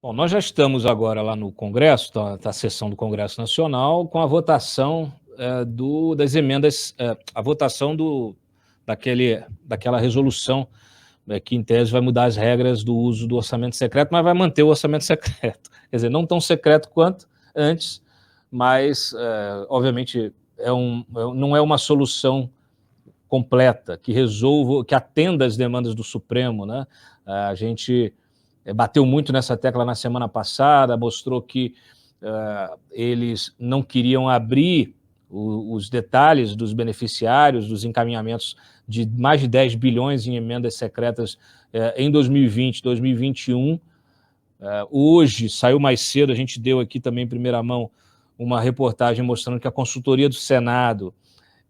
Bom, nós já estamos agora lá no Congresso, tá a sessão do Congresso Nacional, com a votação das emendas, a votação daquela resolução, que em tese vai mudar as regras do uso do orçamento secreto, mas vai manter o orçamento secreto. Quer dizer, não tão secreto quanto antes, mas, obviamente, não é uma solução completa, que resolva, que atenda às demandas do Supremo, né? A gente bateu muito nessa tecla na semana passada, mostrou que eles não queriam abrir os detalhes dos beneficiários, dos encaminhamentos de mais de 10 bilhões em emendas secretas em 2020, 2021. Hoje, saiu mais cedo, a gente deu aqui também em primeira mão uma reportagem mostrando que a consultoria do Senado,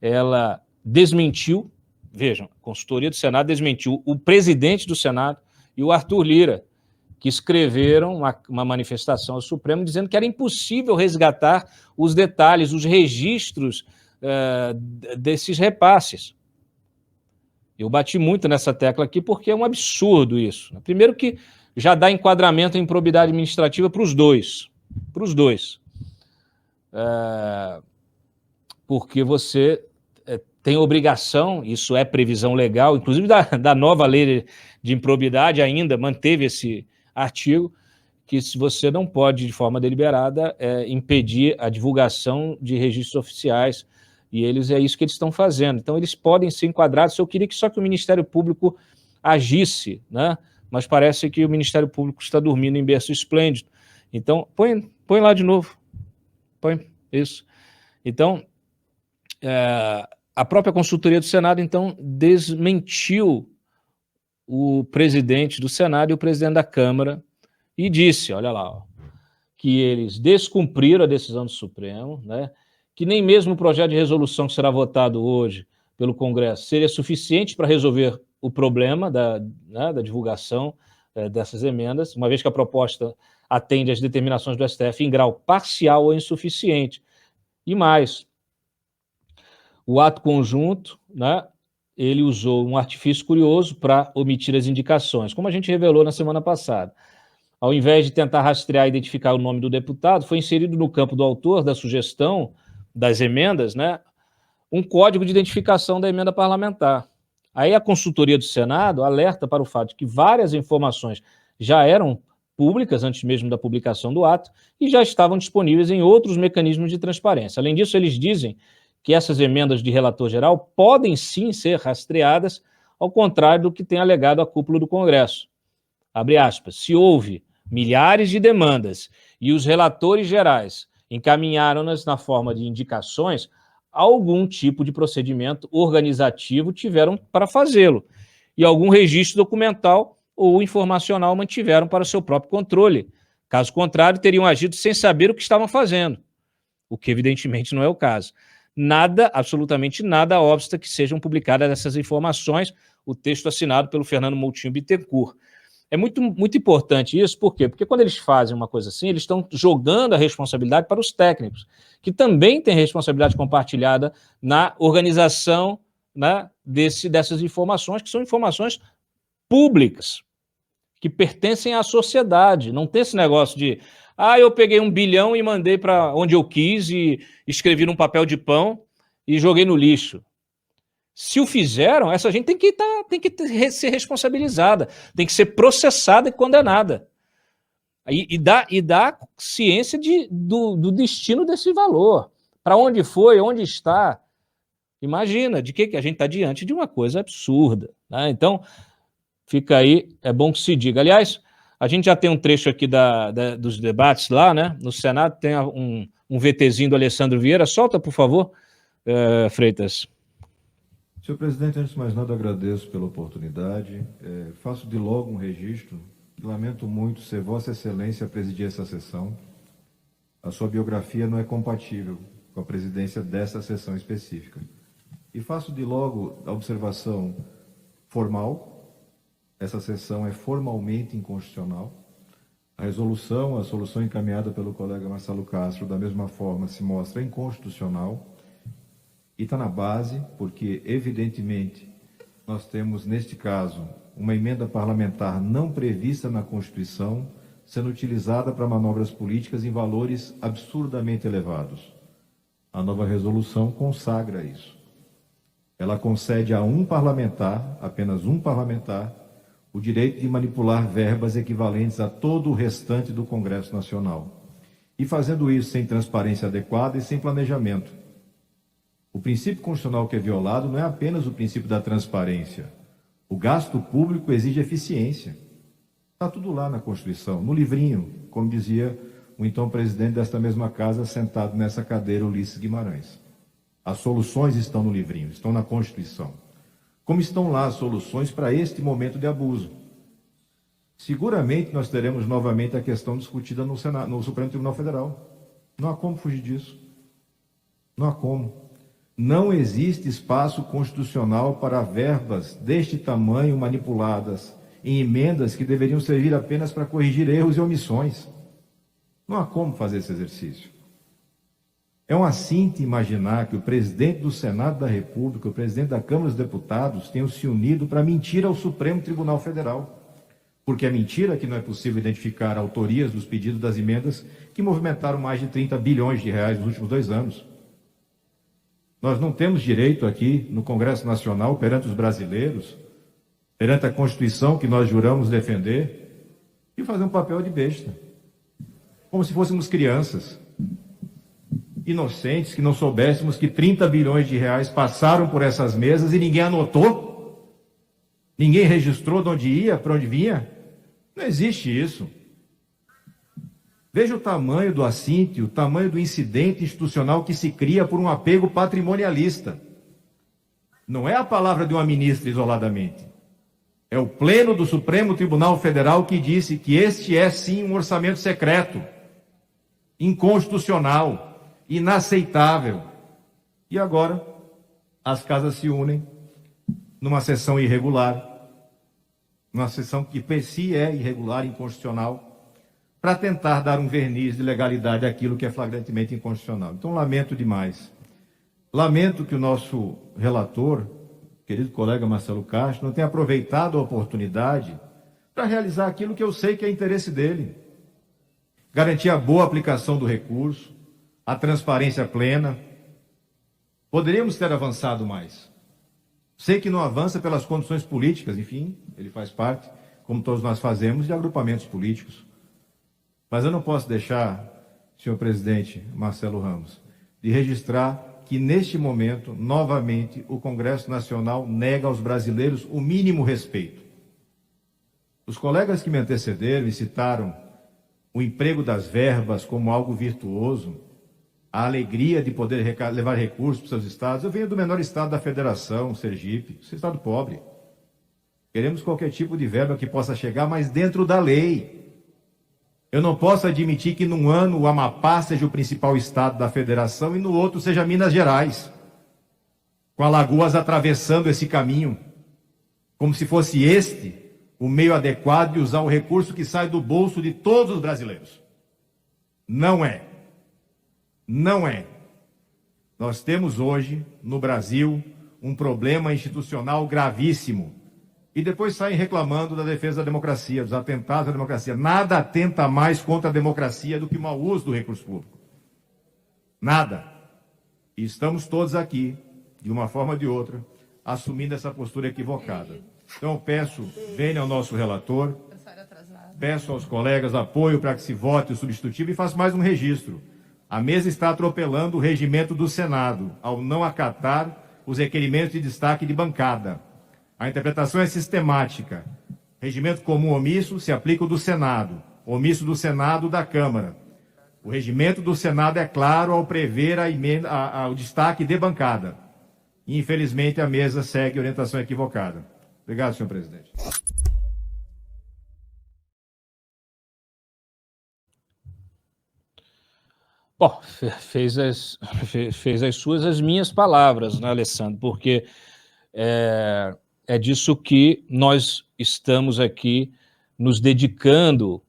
ela desmentiu, vejam, a consultoria do Senado desmentiu o presidente do Senado e o Arthur Lira, que escreveram uma manifestação ao Supremo dizendo que era impossível resgatar os detalhes, os registros desses repasses. Eu bati muito nessa tecla aqui porque é um absurdo isso. Primeiro que já dá enquadramento em improbidade administrativa para os dois. Para os dois. Porque você tem obrigação, isso é previsão legal, inclusive da nova lei de improbidade ainda manteve esse artigo, que se você não pode, de forma deliberada, impedir a divulgação de registros oficiais, e é isso que eles estão fazendo. Então, eles podem ser enquadrados. Eu queria que só que o Ministério Público agisse, né? Mas parece que o Ministério Público está dormindo em berço esplêndido. Então, põe lá de novo. Põe isso. Então, a própria consultoria do Senado, então, desmentiu o presidente do Senado e o presidente da Câmara e disse, olha lá, que eles descumpriram a decisão do Supremo, né, que nem mesmo o projeto de resolução que será votado hoje pelo Congresso seria suficiente para resolver o problema da divulgação dessas emendas, uma vez que a proposta atende às determinações do STF em grau parcial ou insuficiente. E mais, o ato conjunto, né, ele usou um artifício curioso para omitir as indicações, como a gente revelou na semana passada. Ao invés de tentar rastrear e identificar o nome do deputado, foi inserido no campo do autor da sugestão das emendas, né, um código de identificação da emenda parlamentar. Aí a consultoria do Senado alerta para o fato de que várias informações já eram públicas antes mesmo da publicação do ato e já estavam disponíveis em outros mecanismos de transparência. Além disso, eles dizem que essas emendas de relator geral podem sim ser rastreadas, ao contrário do que tem alegado a cúpula do Congresso. Abre aspas, se houve milhares de demandas e os relatores gerais encaminharam-nas na forma de indicações, algum tipo de procedimento organizativo tiveram para fazê-lo e algum registro documental ou informacional mantiveram para o seu próprio controle. Caso contrário, teriam agido sem saber o que estavam fazendo, o que evidentemente não é o caso. Nada, absolutamente nada, obsta que sejam publicadas essas informações, o texto assinado pelo Fernando Moutinho Bittencourt. É muito, muito importante isso, por quê? Porque quando eles fazem uma coisa assim, eles estão jogando a responsabilidade para os técnicos, que também têm responsabilidade compartilhada na organização, né, dessas informações, que são informações públicas, que pertencem à sociedade. Não tem esse negócio de, eu peguei 1 bilhão e mandei para onde eu quis e escrevi num papel de pão e joguei no lixo. Se o fizeram, essa gente tem que ser responsabilizada, tem que ser processada e condenada. E dá ciência do destino desse valor. Para onde foi, onde está. Imagina, de que a gente está diante de uma coisa absurda. Né? Então, fica aí, é bom que se diga. Aliás, a gente já tem um trecho aqui dos debates lá, né? No Senado, tem um VTzinho do Alessandro Vieira. Solta, por favor, Freitas. Senhor presidente, antes de mais nada, agradeço pela oportunidade. Faço de logo um registro. Lamento muito ser Vossa Excelência a presidir essa sessão. A sua biografia não é compatível com a presidência dessa sessão específica. E faço de logo a observação formal. Essa sessão é formalmente inconstitucional. A solução encaminhada pelo colega Marcelo Castro, da mesma forma, se mostra inconstitucional. E está na base, porque, evidentemente, nós temos, neste caso, uma emenda parlamentar não prevista na Constituição, sendo utilizada para manobras políticas em valores absurdamente elevados. A nova resolução consagra isso. Ela concede a um parlamentar, apenas um parlamentar, o direito de manipular verbas equivalentes a todo o restante do Congresso Nacional. E fazendo isso sem transparência adequada e sem planejamento. O princípio constitucional que é violado não é apenas o princípio da transparência. O gasto público exige eficiência. Está tudo lá na Constituição, no livrinho, como dizia o então presidente desta mesma casa, sentado nessa cadeira, Ulisses Guimarães. As soluções estão no livrinho, estão na Constituição. Como estão lá as soluções para este momento de abuso? Seguramente nós teremos novamente a questão discutida no Senado, no Supremo Tribunal Federal. Não há como fugir disso. Não há como. Não existe espaço constitucional para verbas deste tamanho manipuladas em emendas que deveriam servir apenas para corrigir erros e omissões. Não há como fazer esse exercício. É um assinte imaginar que o presidente do Senado da República, o presidente da Câmara dos Deputados, tenham se unido para mentir ao Supremo Tribunal Federal. Porque é mentira que não é possível identificar autorias dos pedidos das emendas que movimentaram mais de 30 bilhões de reais nos últimos 2 anos. Nós não temos direito aqui no Congresso Nacional, perante os brasileiros, perante a Constituição que nós juramos defender, e fazer um papel de besta. Como se fôssemos crianças, inocentes, que não soubéssemos que 30 bilhões de reais passaram por essas mesas e ninguém anotou, ninguém registrou de onde ia, para onde vinha. Não existe isso. Veja o tamanho do assinte, o tamanho do incidente institucional que se cria por um apego patrimonialista. Não é a palavra de uma ministra isoladamente. É o Pleno do Supremo Tribunal Federal que disse que este é sim um orçamento secreto, inconstitucional, inaceitável. E agora as casas se unem numa sessão irregular, numa sessão que per si é irregular, inconstitucional, para tentar dar um verniz de legalidade àquilo que é flagrantemente inconstitucional. Então, lamento demais. Lamento que o nosso relator, querido colega Marcelo Castro, não tenha aproveitado a oportunidade para realizar aquilo que eu sei que é interesse dele. Garantir a boa aplicação do recurso, a transparência plena. Poderíamos ter avançado mais. Sei que não avança pelas condições políticas, enfim, ele faz parte, como todos nós fazemos, de agrupamentos políticos. Mas eu não posso deixar, senhor presidente Marcelo Ramos, de registrar que, neste momento, novamente, o Congresso Nacional nega aos brasileiros o mínimo respeito. Os colegas que me antecederam e citaram o emprego das verbas como algo virtuoso, a alegria de poder levar recursos para os seus estados. Eu venho do menor estado da federação, Sergipe, um estado pobre. Queremos qualquer tipo de verba que possa chegar, mas dentro da lei. Eu não posso admitir que num ano o Amapá seja o principal estado da federação e no outro seja Minas Gerais, com Alagoas atravessando esse caminho, como se fosse este o meio adequado de usar o recurso que sai do bolso de todos os brasileiros. Não é. Não é. Nós temos hoje, no Brasil, um problema institucional gravíssimo. E depois saem reclamando da defesa da democracia, dos atentados à democracia. Nada atenta mais contra a democracia do que o mau uso do recurso público. Nada. E estamos todos aqui, de uma forma ou de outra, assumindo essa postura equivocada. Então eu peço, venha ao nosso relator, peço aos colegas apoio para que se vote o substitutivo e faço mais um registro. A mesa está atropelando o regimento do Senado, ao não acatar os requerimentos de destaque de bancada. A interpretação é sistemática. Regimento comum omisso se aplica o do Senado, omisso do Senado da Câmara. O regimento do Senado é claro ao prever o destaque de bancada. E, infelizmente, a mesa segue orientação equivocada. Obrigado, senhor presidente. Bom, fez as suas, as minhas palavras, né, Alessandro? Porque é disso que nós estamos aqui nos dedicando.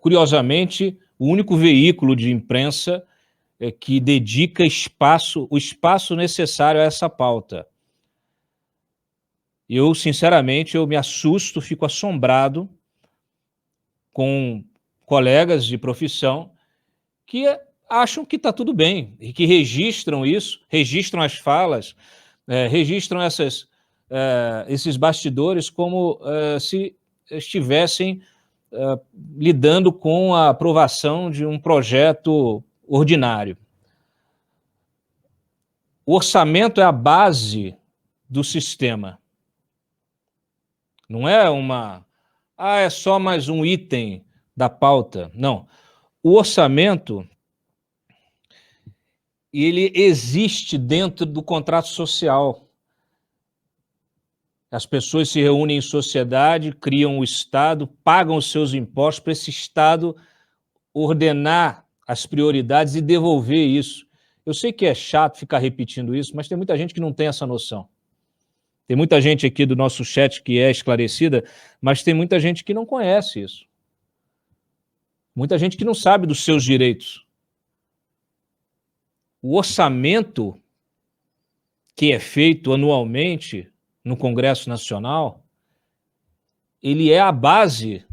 Curiosamente, o único veículo de imprensa que dedica o espaço necessário a essa pauta. Eu, sinceramente, me assusto, fico assombrado com colegas de profissão que acham que está tudo bem e que registram isso, registram as falas, registram esses bastidores como se estivessem lidando com a aprovação de um projeto ordinário. O orçamento é a base do sistema. Não é é só mais um item da pauta. Não. O orçamento, ele existe dentro do contrato social. As pessoas se reúnem em sociedade, criam o Estado, pagam os seus impostos para esse Estado ordenar as prioridades e devolver isso. Eu sei que é chato ficar repetindo isso, mas tem muita gente que não tem essa noção. Tem muita gente aqui do nosso chat que é esclarecida, mas tem muita gente que não conhece isso. Muita gente que não sabe dos seus direitos. O orçamento que é feito anualmente no Congresso Nacional, ele é a base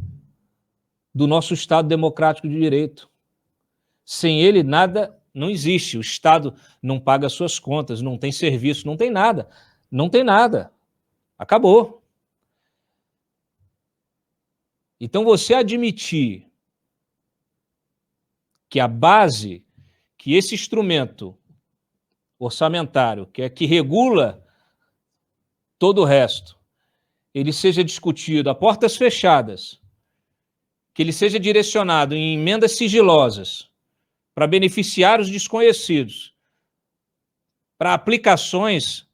do nosso Estado democrático de direito. Sem ele, nada não existe. O Estado não paga suas contas, não tem serviço, não tem nada. Não tem nada. Acabou. Então, você admitir que a base, que esse instrumento orçamentário, que regula todo o resto, ele seja discutido a portas fechadas, que ele seja direcionado em emendas sigilosas para beneficiar os desconhecidos, para aplicações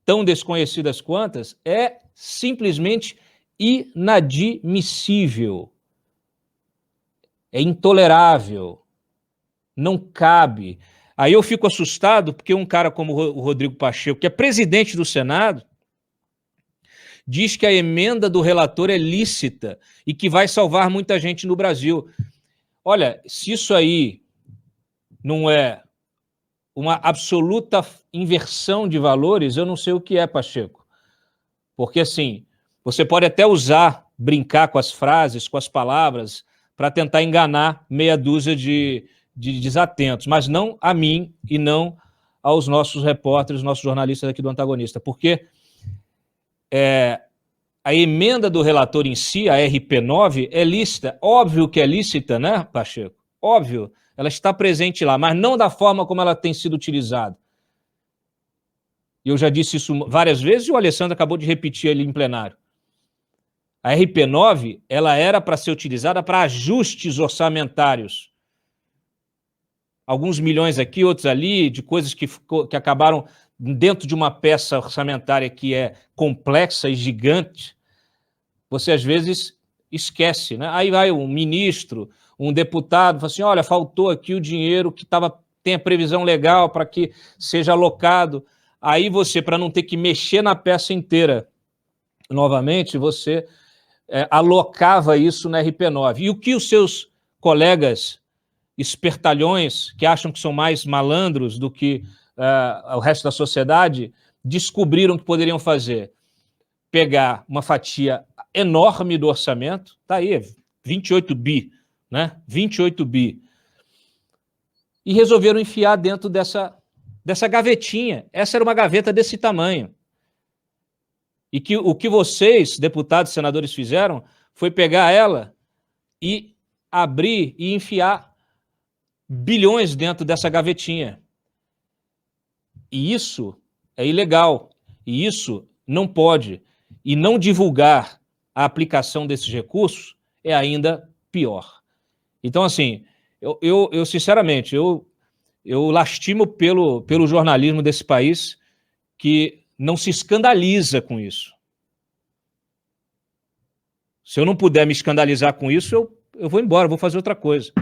tão desconhecidas quantas, é simplesmente inadmissível. É intolerável. Não cabe. Aí eu fico assustado porque um cara como o Rodrigo Pacheco, que é presidente do Senado, diz que a emenda do relator é lícita e que vai salvar muita gente no Brasil. Olha, se isso aí não é uma absoluta inversão de valores, eu não sei o que é, Pacheco. Porque, assim, você pode até brincar com as frases, com as palavras, para tentar enganar meia dúzia de desatentos, mas não a mim e não aos nossos repórteres, nossos jornalistas aqui do Antagonista, porque a emenda do relator em si, a RP9, é lícita. Óbvio que é lícita, né, Pacheco? Óbvio, ela está presente lá, mas não da forma como ela tem sido utilizada. E eu já disse isso várias vezes e o Alessandro acabou de repetir ali em plenário. A RP9, ela era para ser utilizada para ajustes orçamentários. Alguns milhões aqui, outros ali, de coisas que acabaram dentro de uma peça orçamentária que é complexa e gigante. Você, às vezes, esquece, né? Aí vai um ministro, um deputado, fala assim, olha, faltou aqui o dinheiro que tem a previsão legal para que seja alocado. Aí você, para não ter que mexer na peça inteira novamente, você alocava isso na RP9. E o que os seus colegas espertalhões, que acham que são mais malandros do que o resto da sociedade, descobriram que poderiam fazer? Pegar uma fatia enorme do orçamento, tá aí, 28 bi, né? 28 bi. E resolveram enfiar dentro dessa gavetinha. Essa era uma gaveta desse tamanho. E o que vocês, deputados e senadores, fizeram foi pegar ela e abrir e enfiar bilhões dentro dessa gavetinha. E isso é ilegal. E isso não pode. E não divulgar a aplicação desses recursos é ainda pior. Então, assim, eu sinceramente, eu lastimo pelo jornalismo desse país que não se escandaliza com isso. Se eu não puder me escandalizar com isso, eu vou embora, vou fazer outra coisa.